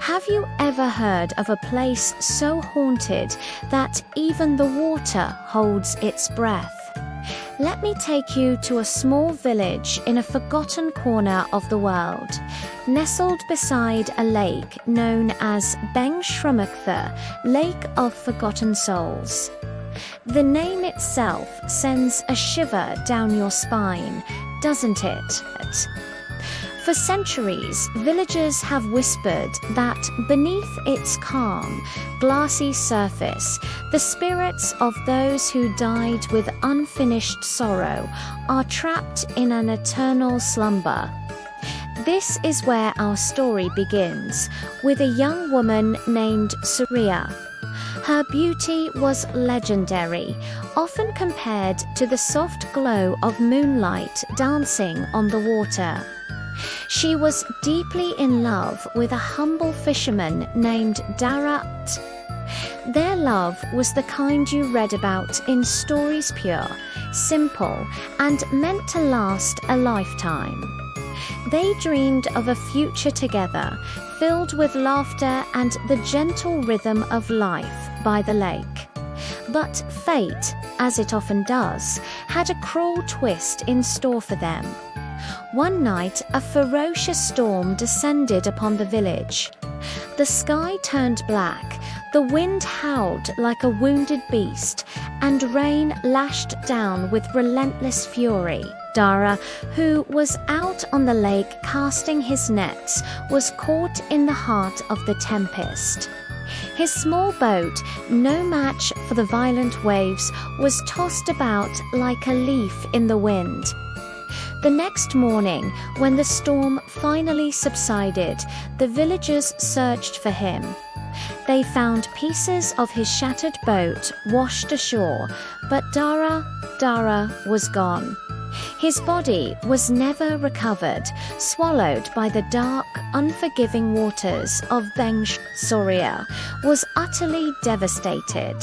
Have you ever heard of a place so haunted that even the water holds its breath? Let me take you to a small village in a forgotten corner of the world, nestled beside a lake known as Beng Sramoch, the Lake of Forgotten Souls. The name itself sends a shiver down your spine, doesn't it? For centuries, villagers have whispered that beneath its calm, glassy surface, the spirits of those who died with unfinished sorrow are trapped in an eternal slumber. This is where our story begins, with a young woman named Soriya. Her beauty was legendary, often compared to the soft glow of moonlight dancing on the water. She was deeply in love with a humble fisherman named Dara. Their love was the kind you read about in stories, pure, simple, and meant to last a lifetime. They dreamed of a future together, filled with laughter and the gentle rhythm of life by the lake. But fate, as it often does, had a cruel twist in store for them. One night, a ferocious storm descended upon the village. The sky turned black, the wind howled like a wounded beast, and rain lashed down with relentless fury. Dara, who was out on the lake casting his nets, was caught in the heart of the tempest. His small boat, no match for the violent waves, was tossed about like a leaf in the wind. The next morning, when the storm finally subsided, the villagers searched for him. They found pieces of his shattered boat washed ashore, but Dara was gone. His body was never recovered, swallowed by the dark, unforgiving waters of Beng Sramoch was utterly devastated.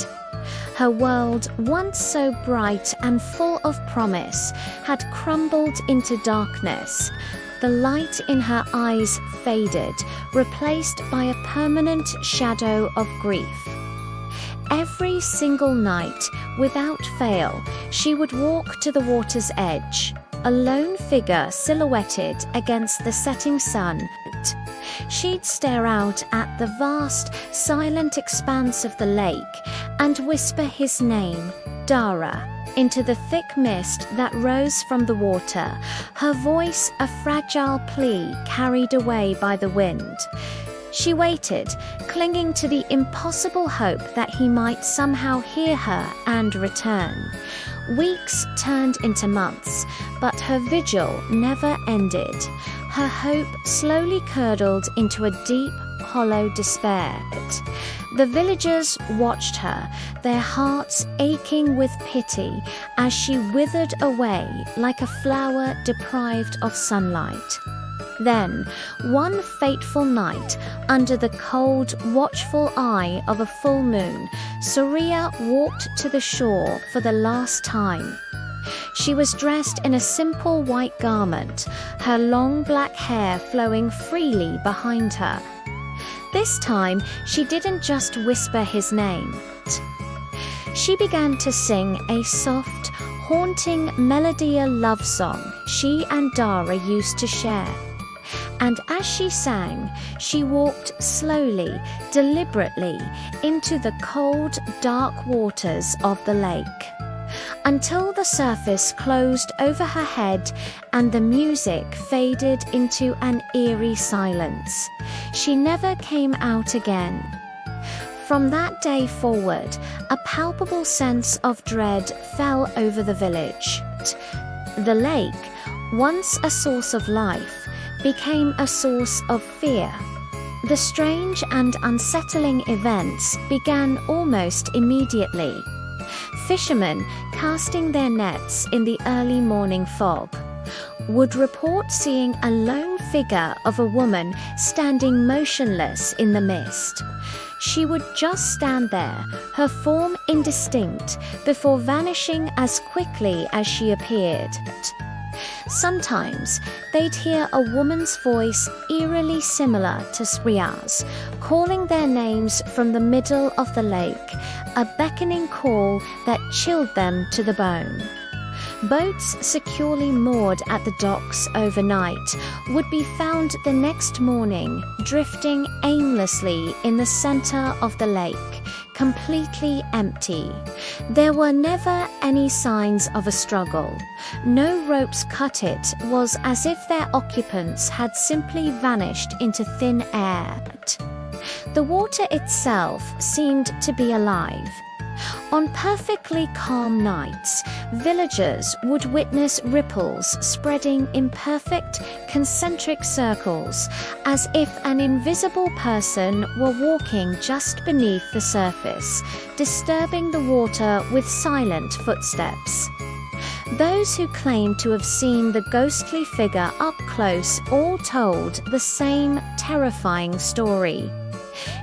Her world, once so bright and full of promise, had crumbled into darkness. The light in her eyes faded, replaced by a permanent shadow of grief. Every single night, without fail, she would walk to the water's edge, a lone figure silhouetted against the setting sun. She'd stare out at the vast, silent expanse of the lake and whisper his name, Dara, into the thick mist that rose from the water, her voice a fragile plea carried away by the wind. She waited, clinging to the impossible hope that he might somehow hear her and return. Weeks turned into months, but her vigil never ended. Her hope slowly curdled into a deep, hollow despair. The villagers watched her, their hearts aching with pity as she withered away like a flower deprived of sunlight. Then, one fateful night, under the cold, watchful eye of a full moon, Soriya walked to the shore for the last time. She was dressed in a simple white garment, her long black hair flowing freely behind her. This time, she didn't just whisper his name. She began to sing a soft, haunting melodia love song she and Dara used to share. And as she sang, she walked slowly, deliberately, into the cold, dark waters of the lake, until the surface closed over her head and the music faded into an eerie silence. She never came out again. From that day forward, a palpable sense of dread fell over the village. The lake, once a source of life, became a source of fear. The strange and unsettling events began almost immediately. Fishermen, casting their nets in the early morning fog, would report seeing a lone figure of a woman standing motionless in the mist. She would just stand there, her form indistinct, before vanishing as quickly as she appeared. Sometimes they'd hear a woman's voice eerily similar to Soriya's, calling their names from the middle of the lake, a beckoning call that chilled them to the bone. Boats securely moored at the docks overnight would be found the next morning drifting aimlessly in the center of the lake, completely empty. There were never any signs of a struggle. No ropes cut. It was as if their occupants had simply vanished into thin air. The water itself seemed to be alive. On perfectly calm nights, villagers would witness ripples spreading in perfect, concentric circles, as if an invisible person were walking just beneath the surface, disturbing the water with silent footsteps. Those who claimed to have seen the ghostly figure up close all told the same terrifying story.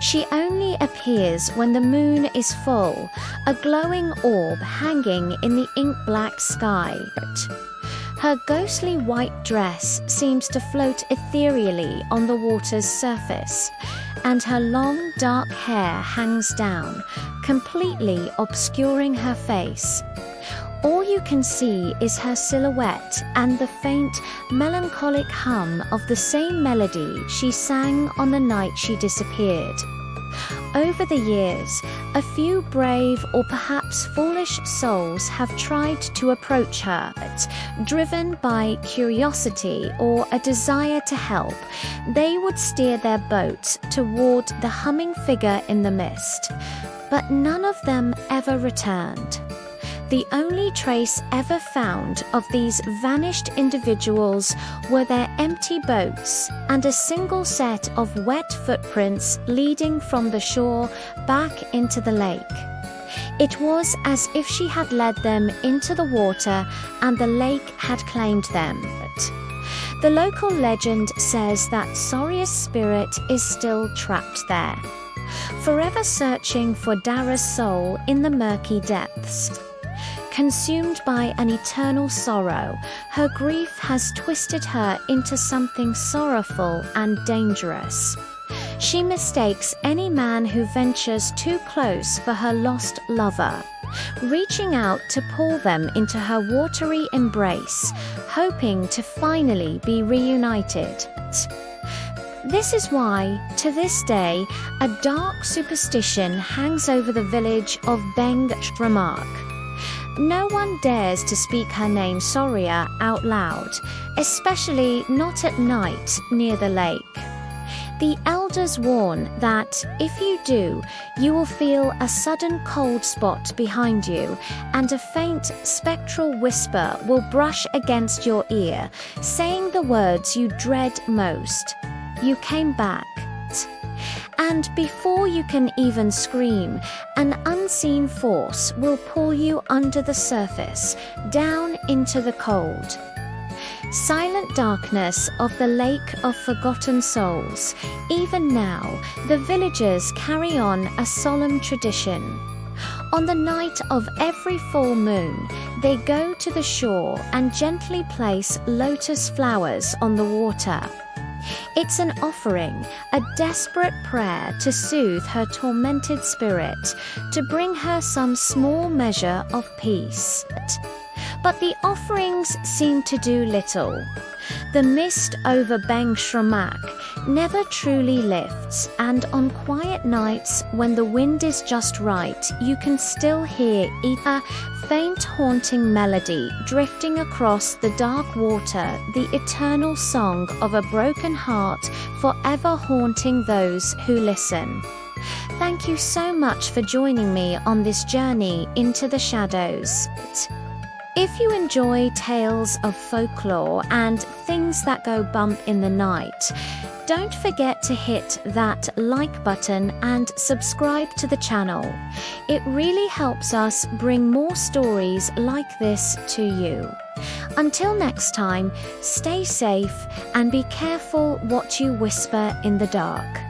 She only appears when the moon is full, a glowing orb hanging in the ink-black sky. Her ghostly white dress seems to float ethereally on the water's surface, and her long dark hair hangs down, completely obscuring her face. All you can see is her silhouette and the faint, melancholic hum of the same melody she sang on the night she disappeared. Over the years, a few brave or perhaps foolish souls have tried to approach her, but driven by curiosity or a desire to help, they would steer their boats toward the humming figure in the mist. But none of them ever returned. The only trace ever found of these vanished individuals were their empty boats and a single set of wet footprints leading from the shore back into the lake. It was as if she had led them into the water and the lake had claimed them. The local legend says that Soriya's spirit is still trapped there, forever searching for Dara's soul in the murky depths. Consumed by an eternal sorrow, her grief has twisted her into something sorrowful and dangerous. She mistakes any man who ventures too close for her lost lover, reaching out to pull them into her watery embrace, hoping to finally be reunited. This is why, to this day, a dark superstition hangs over the village of Beng Sramoch. No one dares to speak her name Soriya out loud, especially not at night near the lake. The elders warn that if you do, you will feel a sudden cold spot behind you, and a faint spectral whisper will brush against your ear, saying the words you dread most. You came back. And before you can even scream, an unseen force will pull you under the surface, down into the cold. Silent darkness of the lake of forgotten souls. Even now, the villagers carry on a solemn tradition. On the night of every full moon, they go to the shore and gently place lotus flowers on the water. It's an offering, a desperate prayer to soothe her tormented spirit, to bring her some small measure of peace. But the offerings seem to do little. The mist over Beng Sramoch never truly lifts, and on quiet nights when the wind is just right, you can still hear a faint haunting melody drifting across the dark water, the eternal song of a broken heart, forever haunting those who listen. Thank you so much for joining me on this journey into the shadows. If you enjoy tales of folklore and things that go bump in the night, don't forget to hit that like button and subscribe to the channel. It really helps us bring more stories like this to you. Until next time, stay safe and be careful what you whisper in the dark.